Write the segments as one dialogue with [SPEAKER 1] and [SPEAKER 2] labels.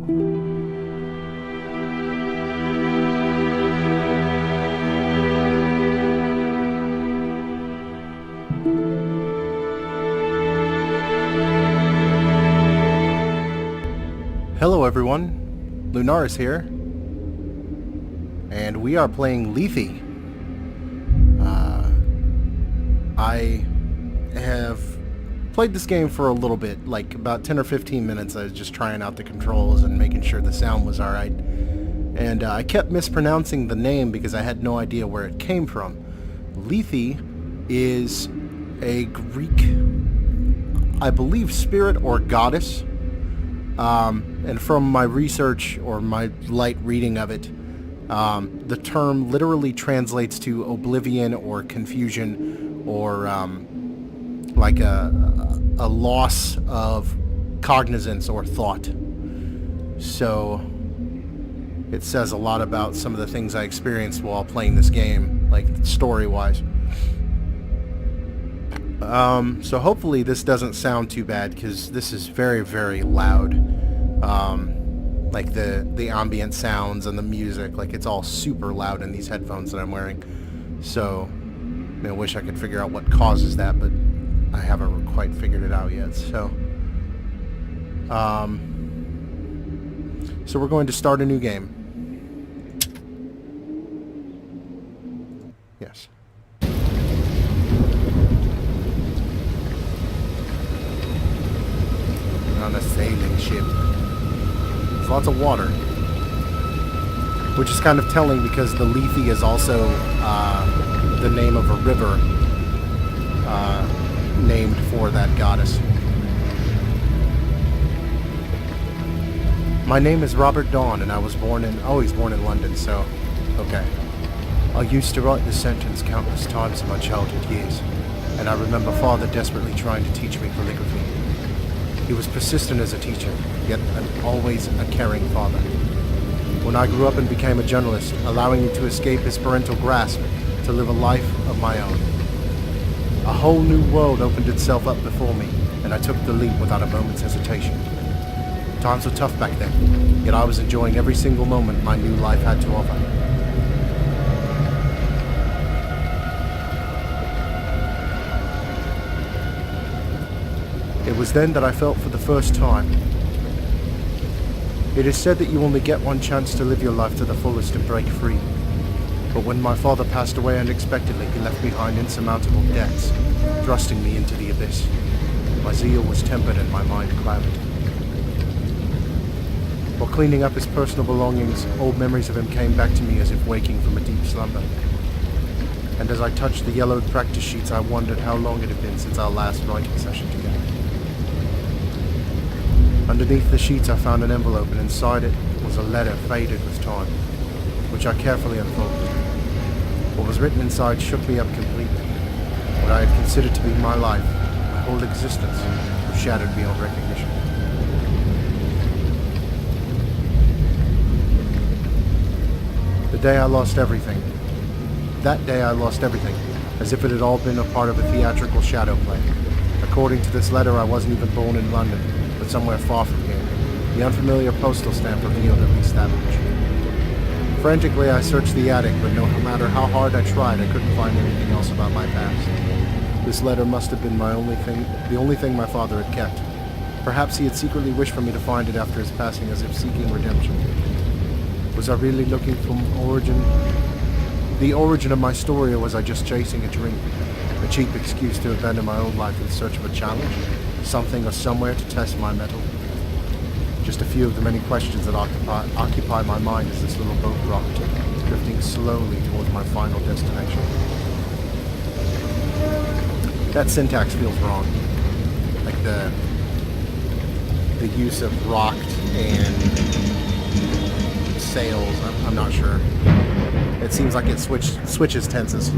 [SPEAKER 1] Hello everyone, Lunaris here, and we are playing Lethe. I have played this game for a little bit, like about 10 or 15 minutes. I was just trying out the controls and making sure the sound was alright. And I kept mispronouncing the name because I had no idea where it came from. Lethe is a Greek, I believe, spirit or goddess. And from my research or my light reading of it, the term literally translates to oblivion or confusion or like a loss of cognizance or thought. So it says a lot about some of the things I experienced while playing this game, like story-wise. So hopefully this doesn't sound too bad, because this is very, very loud. Like the ambient sounds and the music, like it's all super loud in these headphones that I'm wearing. So I wish I could figure out what causes that, but I haven't quite figured it out yet. So we're going to start a new game. Yes. On a sailing ship. There's lots of water, which is kind of telling because the Lethe is also the name of a river named for that goddess. My name is Robert Dawn, and I was born in London, so okay. I used to write this sentence countless times in my childhood years, and I remember Father desperately trying to teach me calligraphy. He was persistent as a teacher, yet always a caring father. When I grew up and became a journalist, allowing me to escape his parental grasp to live a life of my own. A whole new world opened itself up before me, and I took the leap without a moment's hesitation. Times were tough back then, yet I was enjoying every single moment my new life had to offer. It was then that I felt for the first time. It is said that you only get one chance to live your life to the fullest and break free. But when my father passed away unexpectedly, he left behind insurmountable debts, thrusting me into the abyss. My zeal was tempered and my mind clouded. While cleaning up his personal belongings, old memories of him came back to me as if waking from a deep slumber. And as I touched the yellowed practice sheets, I wondered how long it had been since our last writing session together. Underneath the sheets I found an envelope, and inside it was a letter faded with time, which I carefully unfolded. What was written inside shook me up completely. What I had considered to be my life, my whole existence, was shattered beyond recognition. The day I lost everything. That day I lost everything, as if it had all been a part of a theatrical shadow play. According to this letter, I wasn't even born in London, but somewhere far from here. The unfamiliar postal stamp revealed at least that much. Frantically, I searched the attic, but no matter how hard I tried, I couldn't find anything else about my past. This letter must have been the only thing my father had kept. Perhaps he had secretly wished for me to find it after his passing, as if seeking redemption. Was I really looking for the origin of my story, or was I just chasing a dream? A cheap excuse to abandon my own life in search of a challenge? Something or somewhere to test my mettle? Just a few of the many questions that occupy my mind as this little boat rocked, drifting slowly towards my final destination. That syntax feels wrong. Like the use of rocked and sails, I'm not sure. It seems like it switches tenses.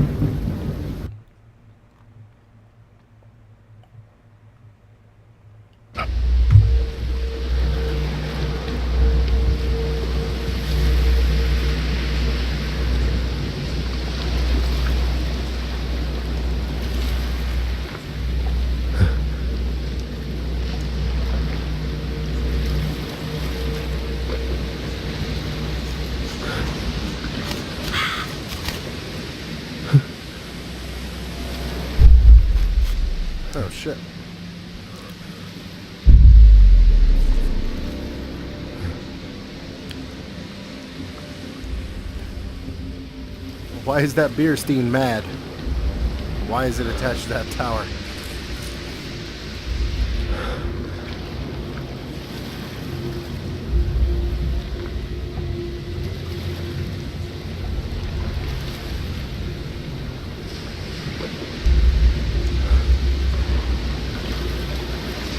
[SPEAKER 1] Why is that beer steam mad? Why is it attached to that tower?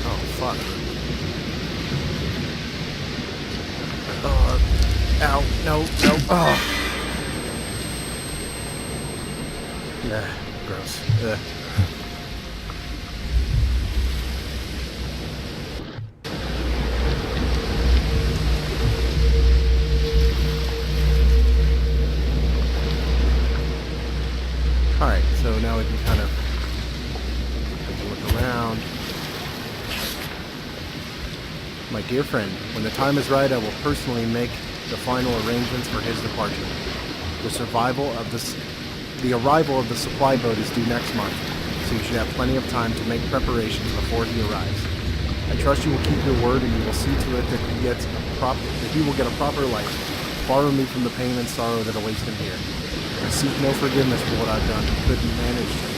[SPEAKER 1] Oh, fuck. Ow, no, no. Oh. Yeah, gross. Ugh. Alright, so now we can kind of take a look around. My dear friend, when the time is right, I will personally make the final arrangements for his departure. The arrival of the supply boat is due next month, so you should have plenty of time to make preparations before he arrives. I trust you will keep your word and you will see to it that he will get a proper life, far removed from the pain and sorrow that awaits him here. I seek no forgiveness for what I've done and couldn't manage to,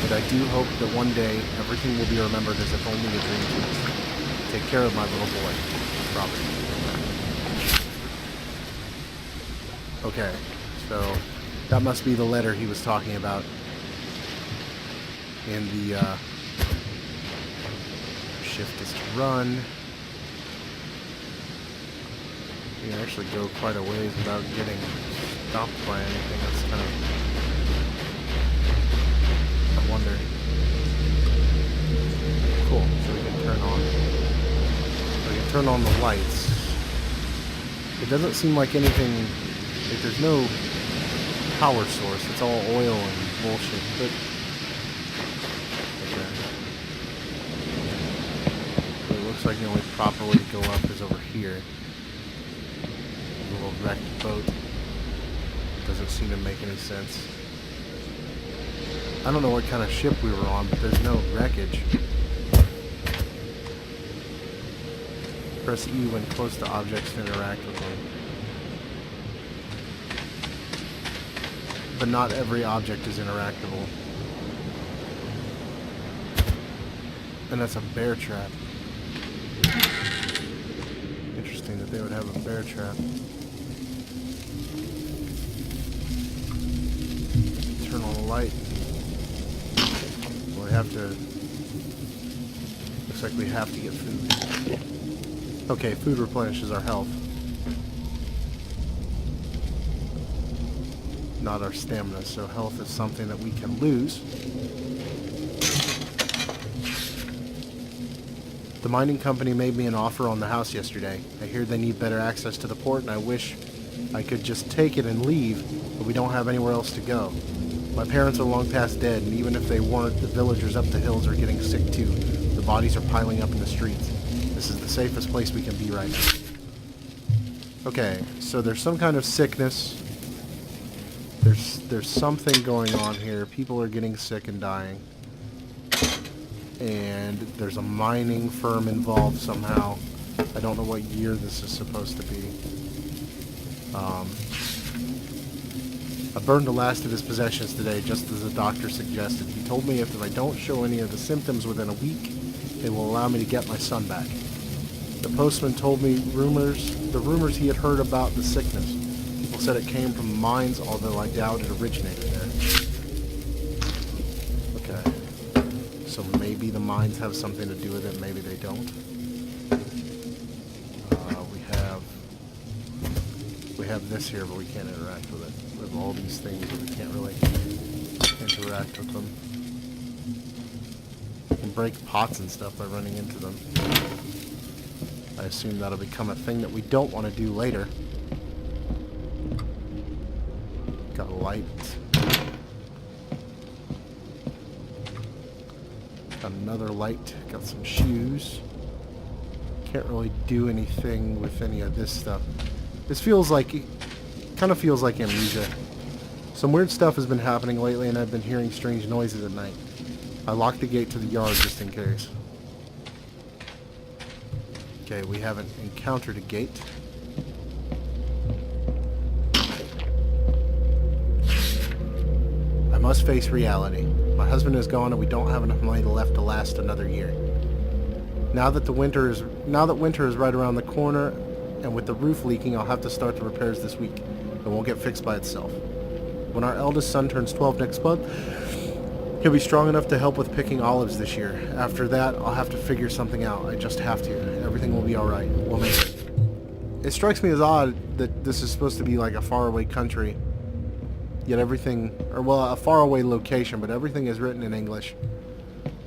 [SPEAKER 1] but I do hope that one day everything will be remembered as if only a dream to us. Take care of my little boy, Robert. Okay, so that must be the letter he was talking about in the shift is to run. You can actually go quite a ways without getting stopped by anything. That's kind of... I wonder. Cool, so we can turn on the lights. It doesn't seem like anything... Like there's no power source. It's all oil and bullshit. But okay. So it looks like the only proper way to go up is over here. The little wrecked boat. Doesn't seem to make any sense. I don't know what kind of ship we were on, but there's no wreckage. Press E when close to objects to interact with them. But not every object is interactable. And that's a bear trap. Interesting that they would have a bear trap. Turn on the light. Well, we have to... Looks like we have to get food. Okay, food replenishes our health. Not our stamina, so health is something that we can lose. The mining company made me an offer on the house yesterday. I hear they need better access to the port, and I wish I could just take it and leave, but we don't have anywhere else to go. My parents are long past dead, and even if they weren't, the villagers up the hills are getting sick too. The bodies are piling up in the streets. This is the safest place we can be right now. Okay, so there's some kind of sickness. There's something going on here. People are getting sick and dying. And there's a mining firm involved somehow. I don't know what year this is supposed to be. I burned the last of his possessions today, just as the doctor suggested. He told me if I don't show any of the symptoms within a week, they will allow me to get my son back. The postman told me the rumors he had heard about the sickness. People said it came from mines, although I doubt it originated there. Okay. So maybe the mines have something to do with it, maybe they don't. We have this here, but we can't interact with it. We have all these things, but we can't really interact with them. We can break pots and stuff by running into them. I assume that'll become a thing that we don't want to do later. Got a light. Got another light. Got some shoes. Can't really do anything with any of this stuff. This feels like, kind of feels like Amnesia. Some weird stuff has been happening lately and I've been hearing strange noises at night. I locked the gate to the yard just in case. Okay, we haven't encountered a gate. must face reality. My husband is gone and we don't have enough money left to last another year. Now that winter is right around the corner, and with the roof leaking, I'll have to start the repairs this week. It won't get fixed by itself. When our eldest son turns 12 next month, he'll be strong enough to help with picking olives this year. After that, I'll have to figure something out. I just have to. Everything will be alright. We'll make it. It strikes me as odd that this is supposed to be like a faraway country, yet everything, or well, a faraway location, but everything is written in English,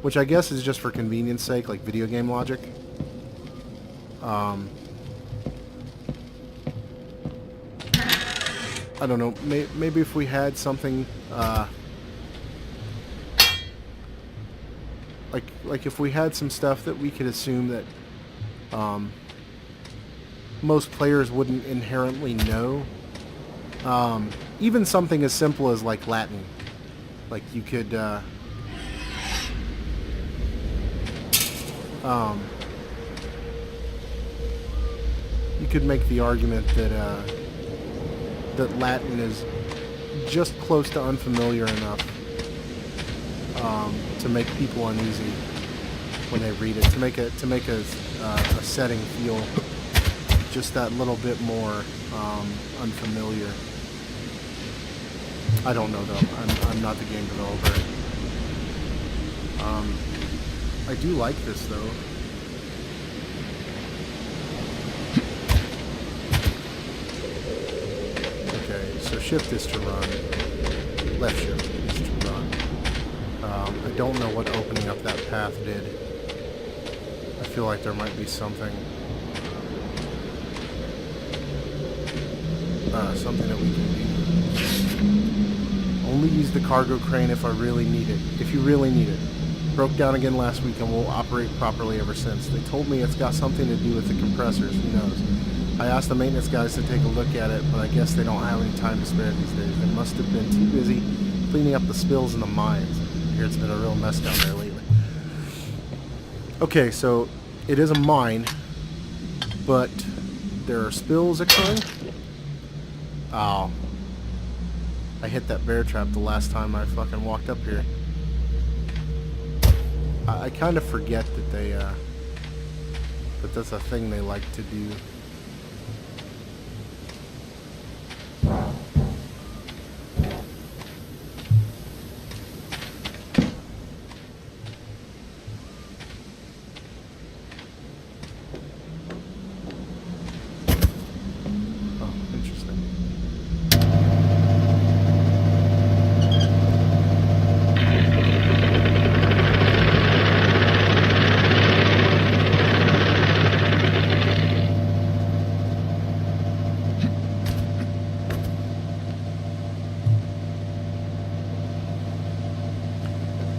[SPEAKER 1] which I guess is just for convenience sake, like video game logic. I don't know, maybe if we had something, like if we had some stuff that we could assume that, most players wouldn't inherently know. Even something as simple as like Latin. Like you could, you could make the argument that that Latin is just close to unfamiliar enough to make people uneasy when they read it. To make a setting feel just that little bit more unfamiliar. I don't know though. I'm not the game developer. I do like this though. Okay, so shift is to run. Left shift is to run. I don't know what opening up that path did. I feel like there might be something. Something that we can do. Only use the cargo crane if I really need it. If you really need it. Broke down again last week and will operate properly ever since. They told me it's got something to do with the compressors. Who knows? I asked the maintenance guys to take a look at it, but I guess they don't have any time to spare these days. They must have been too busy cleaning up the spills in the mines. I hear it's been a real mess down there lately. Okay, so it is a mine, but there are spills occurring. Oh. I hit that bear trap the last time I fucking walked up here. I kind of forget that they, that that's a thing they like to do.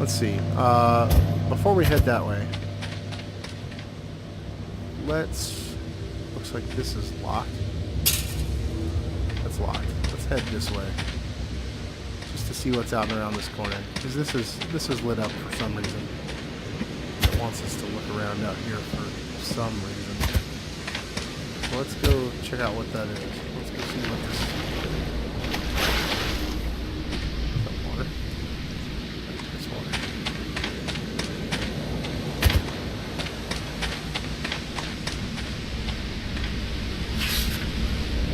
[SPEAKER 1] Let's see. Before we head that way, looks like this is locked. That's locked. Let's head this way, just to see what's out and around this corner. Because this is lit up for some reason. It wants us to look around out here for some reason. So let's go check out what that is. Let's go see what this is.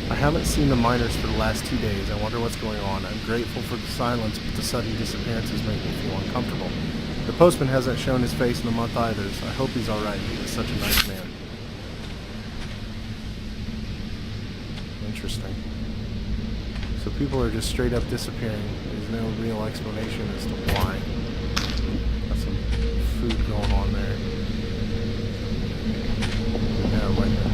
[SPEAKER 1] I haven't seen the miners for the last 2 days. I wonder what's going on. I'm grateful for the silence, but the sudden disappearances make me feel uncomfortable. The postman hasn't shown his face in a month either, so I hope he's alright. He was such a nice man. Interesting. So people are just straight up disappearing. There's no real explanation as to why. Got some food going on there. Yeah, wait a minute.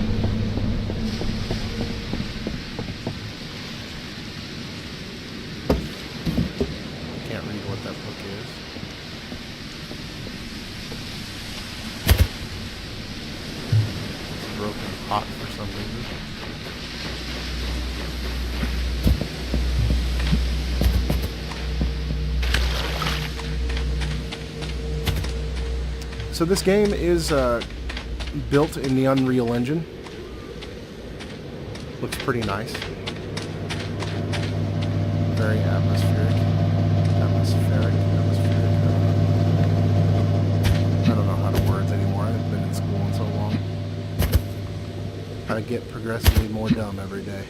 [SPEAKER 1] Hot for some reason. So this game is built in the Unreal Engine. Looks pretty nice. Very atmospheric. Atmospheric. I don't know how to words anymore. I haven't been in school in so long. I get progressively more dumb every day.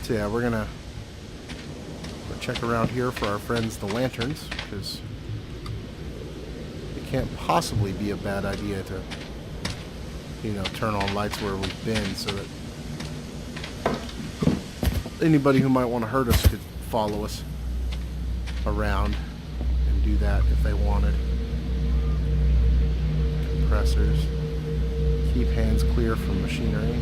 [SPEAKER 1] So yeah, we're gonna check around here for our friends the lanterns, because it can't possibly be a bad idea to, you know, turn on lights where we've been so that anybody who might want to hurt us could follow us around and do that if they wanted. Compressors. Keep hands clear from machinery.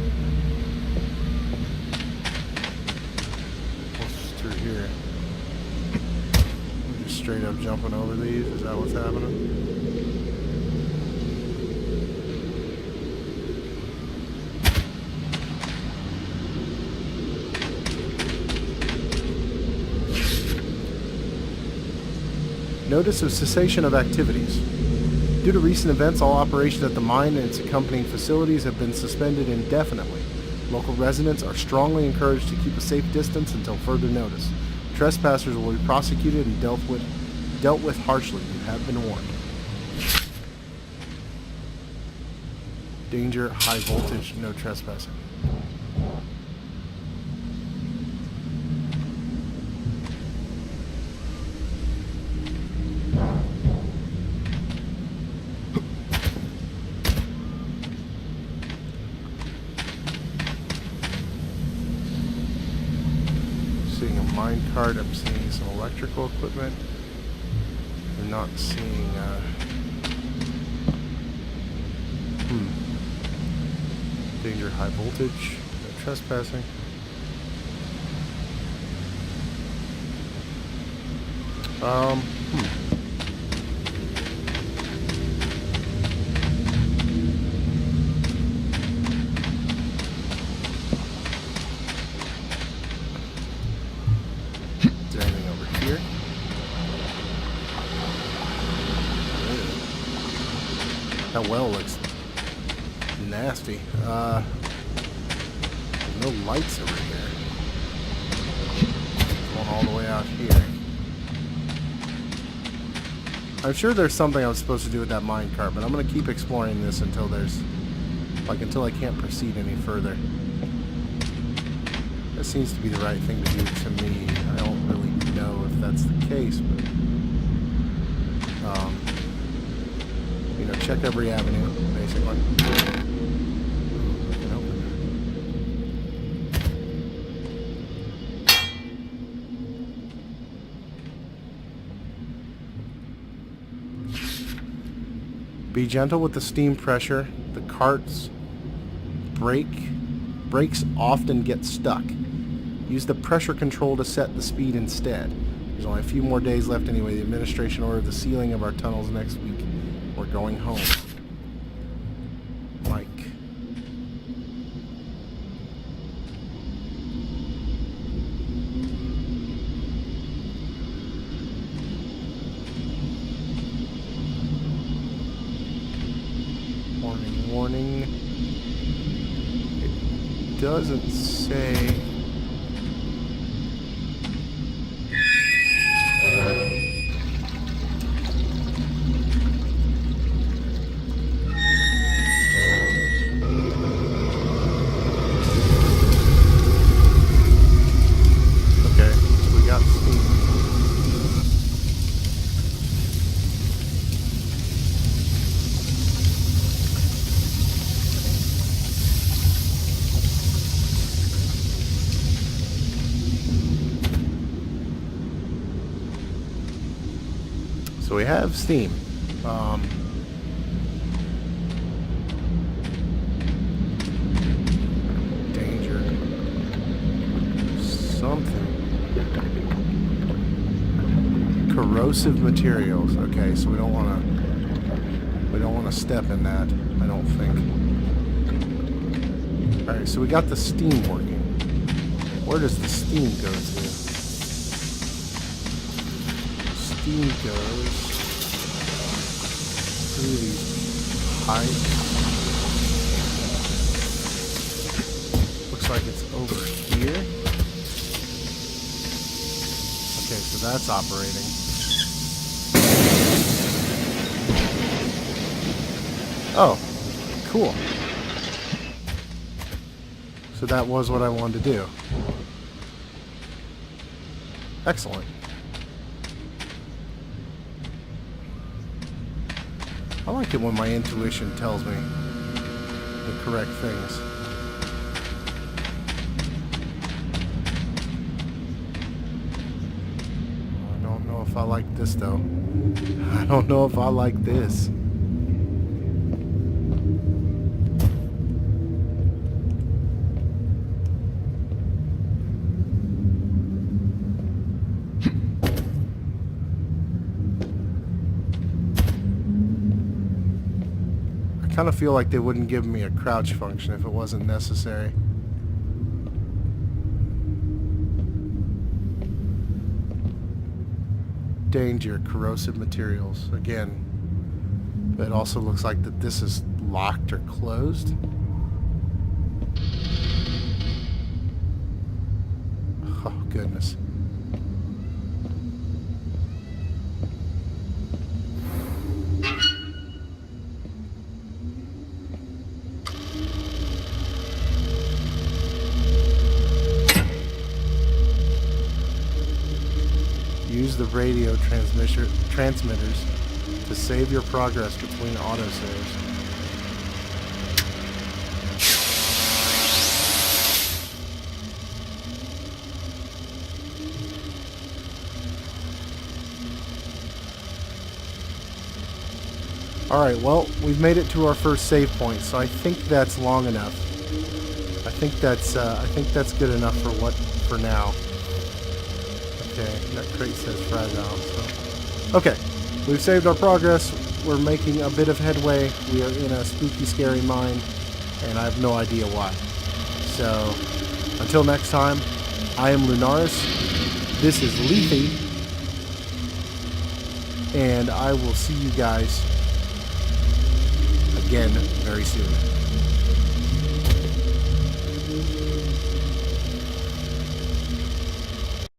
[SPEAKER 1] What's through here? We're just straight up jumping over these. Is that what's happening? Notice of cessation of activities. Due to recent events, all operations at the mine and its accompanying facilities have been suspended indefinitely. Local residents are strongly encouraged to keep a safe distance until further notice. Trespassers will be prosecuted and dealt with harshly. You have been warned. Danger, high voltage, no trespassing. Cart, I'm seeing some electrical equipment. I'm not seeing danger, high voltage, no trespassing. That well looks nasty. No lights over here. Going all the way out here. I'm sure there's something I'm supposed to do with that minecart, but I'm gonna keep exploring this until until I can't proceed any further. That seems to be the right thing to do to me. I don't really know if that's the case, but you know, check every avenue, basically. Be gentle with the steam pressure. The cart's brakes often get stuck. Use the pressure control to set the speed instead. There's only a few more days left anyway. The administration ordered the sealing of our tunnels next week. We're going home. Mike. Warning, warning. It doesn't say... So we have steam. Danger. Something. Corrosive materials. Okay, so we don't want to step in that, I don't think. All right, so we got the steam working. Where does the steam go to? Steam goes through these pipes. looks like it's over here. Okay, so that's operating. Oh, cool. So that was what I wanted to do. Excellent. I like it when my intuition tells me the correct things. I don't know if I like this though. I don't know if I like this. I kind of feel like they wouldn't give me a crouch function if it wasn't necessary. Danger, corrosive materials. Again, it also looks like that this is locked or closed. Oh, goodness. Use the radio transmitters to save your progress between autosaves. Alright, well, we've made it to our first save point, so I think that's long enough. I think that's good enough for now. Okay, that crate says fragile, so... Okay, we've saved our progress. We're making a bit of headway. We are in a spooky, scary mine, and I have no idea why. So, until next time, I am Lunaris. This is Lethe. And I will see you guys again very soon.